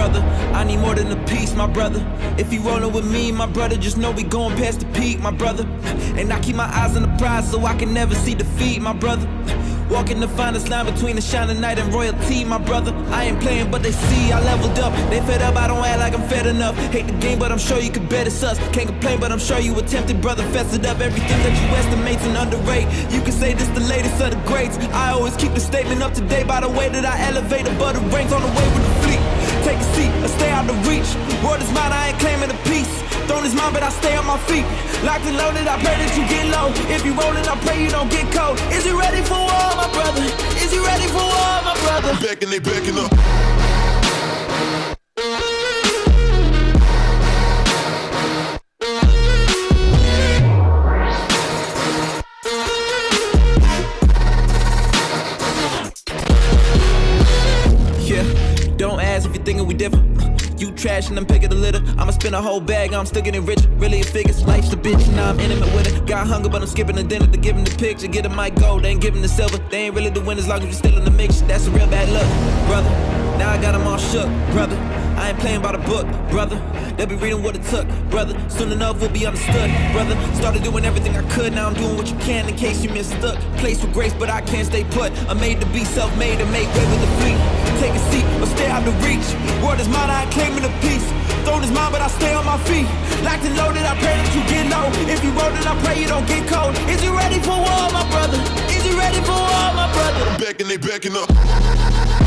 brother. I need more than a piece, my brother. If you rollin' with me, my brother, just know we going past the peak, my brother. And I keep my eyes on the prize so I can never see defeat, my brother. Walking the finest line between the shining night and royalty, my brother. I ain't playing, but they see I leveled up. They fed up, I don't act like I'm fed enough. Hate the game, but I'm sure you could bet it's us. Can't complain, but I'm sure you attempted, brother. Fessed up everything that you estimate's and underrate. You can say this the latest of the greats. I always keep the statement up to date by the way that I elevate above the ranks on the way with the fleet. Take a seat or stay out of reach. World is mine, I ain't claiming a piece. Throne is mine, but I stay on my feet. Locked and loaded, I pray that you get low. If you rollin', I pray you don't get cold. Is you ready for war, my brother? Is you ready for war, my brother? Back and they backing up. Yeah, don't ask if you're thinking we different. You trash and I'm picking the litter. I'ma spend a whole bag, I'm still getting rich. Really it figures, life's the bitch, now I'm intimate with it. Got hunger, but I'm skipping the dinner to give him the picture. Get him my gold, they ain't giving the silver. They ain't really the winners, long as you still in the mix. That's a real bad luck, brother. Now I got them all shook, brother. I ain't playing by the book, brother. They'll be reading what it took, brother. Soon enough we'll be understood, brother. Started doing everything I could, now I'm doing what you can in case you mistook. Place with grace, but I can't stay put. I'm made to be self-made and make way with the fleet. Take a seat or stay out of reach. Word is mine, I ain't claiming a piece. Throne is mine, but I stay on my feet. Locked and loaded, I pray that you get low. If you rollin', I pray you don't get cold. Is you ready for war, my brother? Is you ready for war, my brother? Back and they backing up.